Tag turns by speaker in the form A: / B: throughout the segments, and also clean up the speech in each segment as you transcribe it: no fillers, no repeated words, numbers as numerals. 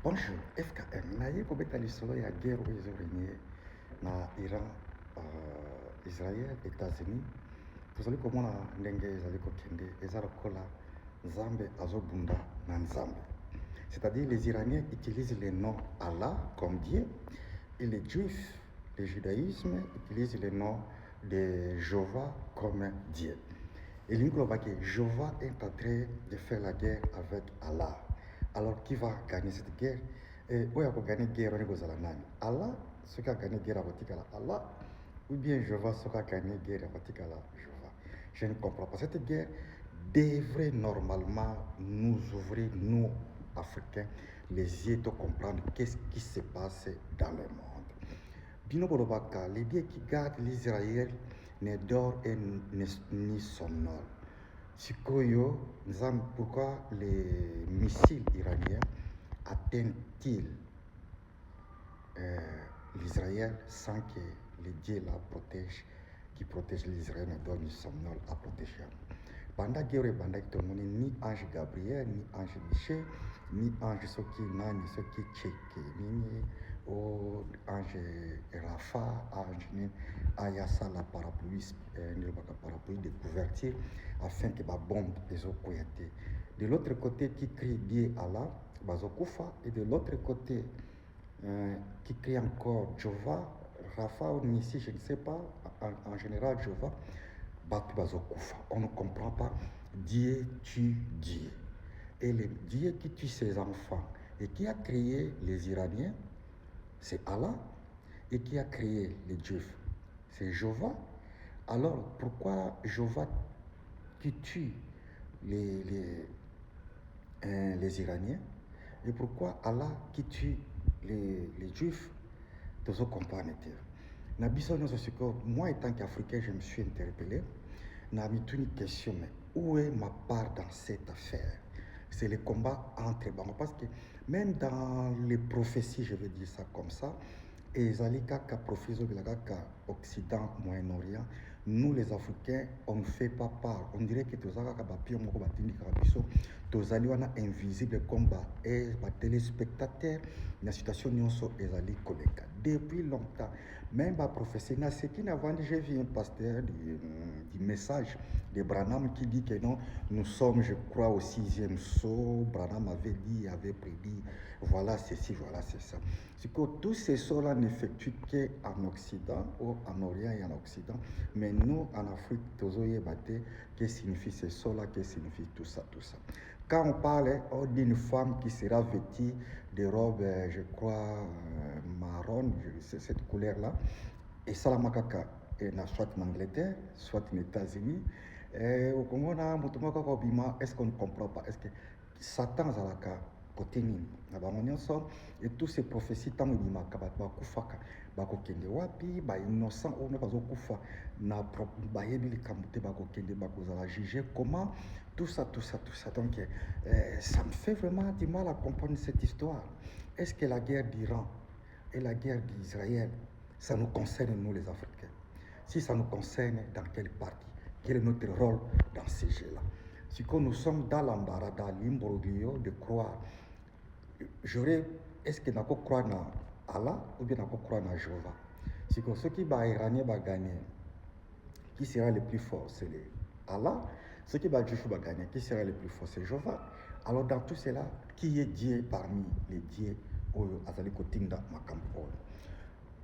A: Bonjour, FKM. Na ye ko beta lisolo ya guerre oyo ezorenie na Iran, Israël, États-Unis. Tozali komona ndenge ezali kokende eza lokola Nzambe azobunda na Nzambe. C'est-à-dire les Iraniens utilisent le nom Allah comme Dieu et les Juifs, le judaïsme utilisent le nom de Jéhovah comme Dieu. Et l'Inglobaké, Jéhovah est en train de faire la guerre avec Allah. Alors qui va gagner cette guerre? Et où est-ce gagner la guerre au Allah, ce qui a gagné la guerre à Allah, ou bien Jéhovah, ce qui a gagné la guerre à Jéhovah. Je ne comprends pas. Cette guerre devrait normalement nous ouvrir, nous, Africains, les yeux pour comprendre qu'est-ce qui se passe dans le monde. Bino Bolobaka, les dieux qui gardent l'Israël ne dort et ni somnole. Sikoyo, pourquoi les missiles iraniens atteignent-ils l'Israël sans que les dieux la protègent, qui protègent l'Israël ne dort ni somnole à protéger. Banda guerre banda kitomoni ni ange Gabriel, ni ange Michel, ni ange Soki Nani, Soki Tcheke, ni ange Rafa, ange Ayasa la parapluie, parapluie de couverture, afin que ma bombe les okoyate. De l'autre côté, qui crie Dieu Allah, Bazokufa, et de l'autre côté, qui crie encore Jéhovah, Rafa ou Nissi, je ne sais pas, en général Jéhovah, on ne comprend pas. Dieu tue Dieu. Et le Dieu qui tue ses enfants et qui a créé les Iraniens, c'est Allah. Et qui a créé les Juifs, c'est Jéhovah. Alors pourquoi Jéhovah qui tue les Iraniens et pourquoi Allah qui tue les Juifs? Tous comprendre. Moi, étant qu'Africain, je me suis interpellé. Je me suis une question, mais où est ma part dans cette affaire? C'est le combat entre bancs. Parce que même dans les prophéties, je vais dire ça comme ça, et Zalika, prophétie de Occident, Moyen-Orient, nous les Africains, on ne fait pas part. On dirait que tous les invisible combat et les téléspectateurs, la situation depuis longtemps. Même la prophétie, j'ai vu un pasteur du message de Branham qui dit que non, nous sommes, je crois, au 6e saut. Branham avait dit, avait prédit, voilà ceci, voilà c'est ça. C'est que tous ces sauts-là n'effectuent qu'en Occident, ou en Orient et en Occident. Mais nous, en Afrique, tous les bateaux, qu'est-ce que signifie ces sauts-là, qu'est-ce que signifie tout ça, tout ça. Quand on parle d'une femme qui sera vêtue de robes, je crois, marron, cette couleur-là, et ça, soit en Angleterre, soit aux États-Unis, au Congo, est-ce qu'on ne comprend pas? Est-ce que Satan Zalaka, côté et tous ces prophéties, tant que bakokende wapi ba innocent on ne pas okufa na ba yebili kamute bakokende bakozala juger comment tout ça donc ça me fait vraiment du mal à comprendre cette histoire. Est-ce que la guerre d'Iran et la guerre d'Israël ça nous concerne nous les Africains? Si ça nous concerne, dans quelle partie? Quel est notre rôle dans ces jeux-là? Si nous sommes dans l'embarras, dans l'imbroglio de croire, est-ce que nous croire en Allah ou bien nous croire en Jéhovah? Si ceux qui va Iranien va gagner, qui sera le plus fort? C'est Allah. Ceux qui va Juif va gagner, qui sera le plus fort? C'est Jéhovah. Alors dans tout cela, qui est Dieu parmi les dieux au Azali Kotinda Makampo?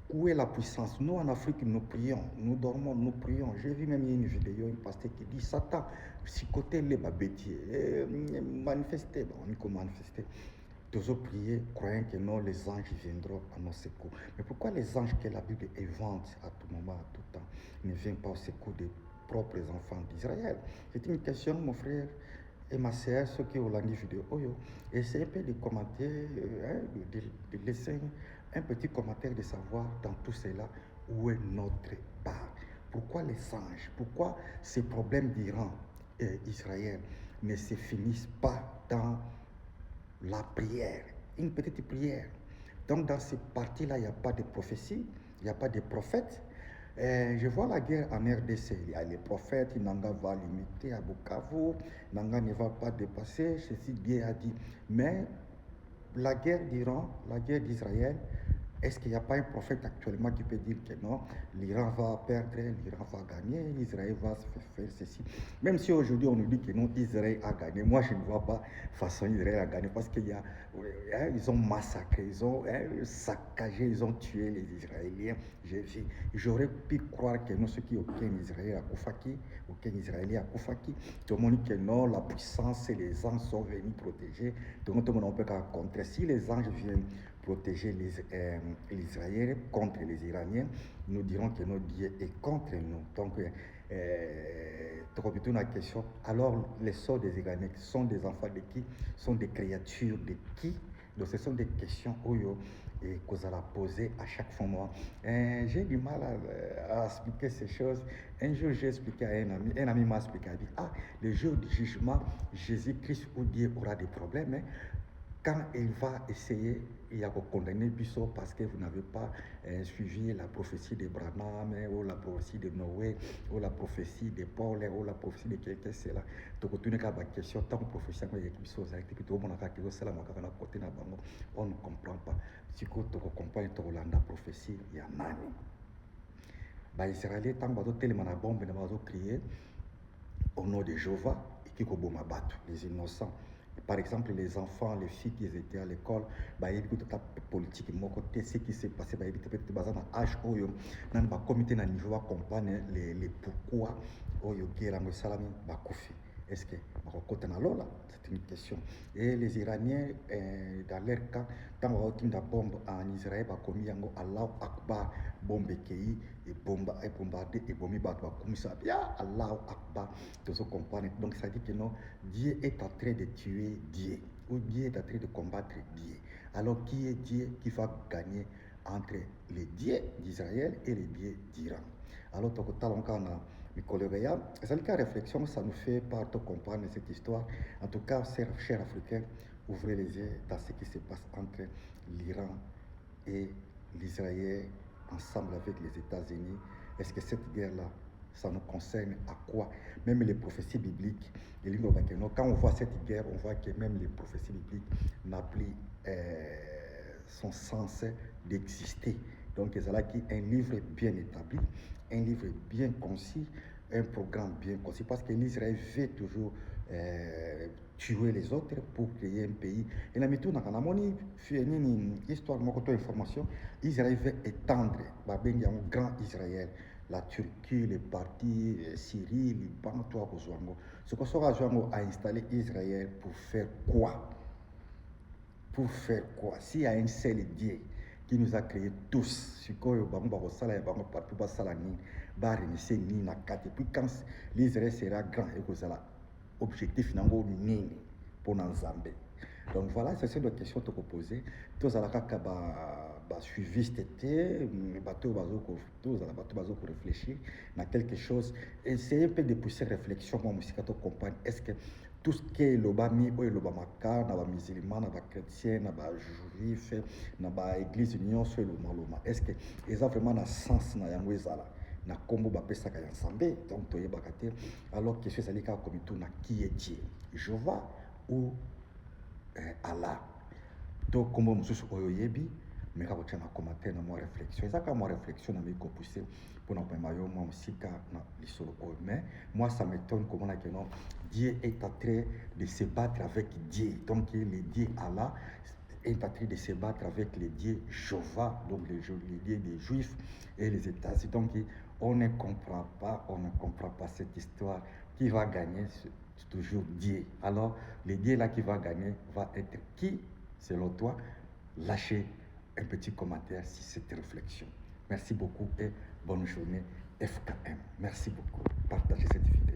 A: Où est la puissance? Nous en Afrique, nous prions, nous dormons, nous prions. J'ai vu même une vidéo, un pasteur qui dit Satan, si côté les babétiers, manifester, on y comment manifester. Tous prier, croyant que non, les anges viendront à nos secours. Mais pourquoi les anges que la Bible invente à tout moment, à tout temps, ne viennent pas au secours des propres enfants d'Israël? C'est une question, mon frère et ma sœur, ceux qui ont la vidéo, essayez un peu de commenter, de laisser un petit commentaire de savoir dans tout cela où est notre part. Pourquoi les anges? Pourquoi ces problèmes d'Iran et Israël ne se finissent pas dans la prière, une petite prière? Donc dans cette partie-là, il n'y a pas de prophétie, il n'y a pas de prophète. Je vois la guerre en RDC. Il y a les prophètes, Nanga va limiter à Bukavu, Nanga ne va pas dépasser, ceci Dieu a dit. Mais la guerre d'Iran, la guerre d'Israël, est-ce qu'il n'y a pas un prophète actuellement qui peut dire que non, l'Iran va perdre, l'Iran va gagner, Israël va faire ceci. Même si aujourd'hui on nous dit que non, Israël a gagné, moi je ne vois pas façon Israël a gagné parce qu'il y a, ils ont massacré, ils ont saccagé, ils ont tué les Israéliens. J'aurais pu croire que non, ce qui aucun Israélien à Koufaki, aucun Israélien à Koufaki, tout le monde dit que non, la puissance et les anges sont venus protéger, tout le monde on peut rencontrer. Si les anges viennent protéger les Israéliens contre les Iraniens, nous dirons que notre Dieu est contre nous. Donc, pour la question, alors les sorts des Iraniens sont des enfants de qui? Sont des créatures de qui? Donc, ce sont des questions et qu'on a poser à chaque fois. Moi, j'ai du mal à expliquer ces choses. Un jour, j'ai expliqué à un ami m'a expliqué, il dit, le jour du jugement, Jésus-Christ ou Dieu aura des problèmes. Quand il va essayer, il y a condamner Bissot parce que vous n'avez pas suivi la prophétie de Branham, ou la prophétie de Noé, ou la prophétie de Paul, ou la prophétie de quelqu'un, c'est là. Donc, on a une question, tant que prophétie, on ne comprend pas. Si on comprend la prophétie, il y a nani. Les Israéliens, tant que tellement la bombe, ils ont crié au nom de Jéhovah, et qui les innocents. Par exemple, les enfants, les filles qui étaient à l'école, il y a une politique, ce qui s'est passé, il y a un âge où il y a un comité à niveau comprendre les pourquoi il y a un salami. Est-ce que c'est une question. Et les Iraniens, dans leur cas, quand il y a une bombe en Israël, il y a Allah Akbar, bombe qui est bombardée et bombée par Allah Akbar. Donc ça dit que non, Dieu est en train de tuer Dieu, ou Dieu est en train de combattre Dieu. Alors qui est Dieu qui va gagner entre les dieux d'Israël et les dieux d'Iran? Alors, mes collègues, cette réflexion, ça nous fait pas comprendre cette histoire. En tout cas, chers Africains, ouvrez les yeux dans ce qui se passe entre l'Iran et l'Israël, ensemble avec les États-Unis. Est-ce que cette guerre-là, ça nous concerne à quoi? Même les prophéties bibliques, quand on voit cette guerre, on voit que même les prophéties bibliques n'ont plus son sens d'exister. Donc, c'est là un livre bien établi, un livre bien concis, un programme bien concis, parce que l'Israël veut toujours tuer les autres pour créer un pays. Et la méthode, dans une histoire, information, Israël veut étendre, il y a un grand Israël. La Turquie, les partis, Syrie, Liban, tout ce qu'on sera à installer Israël pour faire quoi? Pour faire quoi? S'il y a un seul Dieu qui nous a créés tous, puis quand l'Israël sera grand et que ça objectif pour nous. Donc voilà, c'est une question que vous posez. Tous à la suivi cet été, bateau réfléchir à quelque chose. Et c'est un peu de pousser réflexion, moi aussi, quand on comprend. Est-ce que tout ce qui est le bami, ou le bamaka, na ba musulman, na ba chrétien, na ba juif, na ba église union, soit le maloma. Est-ce que ils ont vraiment un sens na yango ezala? Na kombo ba pesa ka ensemble, donc toye bakate. Alors que c'est ça comme tout na qui est Dieu, Jéhovah ou Allah. Donc comme mususu oyo yebi, mais quand tu as commenté dans ma réflexion, c'est ça ma réflexion na mi ko pousser pour na pema yo moi musika na lisolo oyo. Mais moi ça m'étonne comment na que non Dieu est en train de se battre avec Dieu. Donc le Dieu Allah est en train de se battre avec les dieux Jéhovah, donc les dieux des Juifs et les États-Unis. Donc on ne comprend pas cette histoire. Qui va gagner? C'est toujours Dieu. Alors le Dieu là qui va gagner va être qui selon toi? Lâchez un petit commentaire sur cette réflexion. Merci beaucoup et bonne journée FKM. Merci beaucoup. Partagez cette vidéo.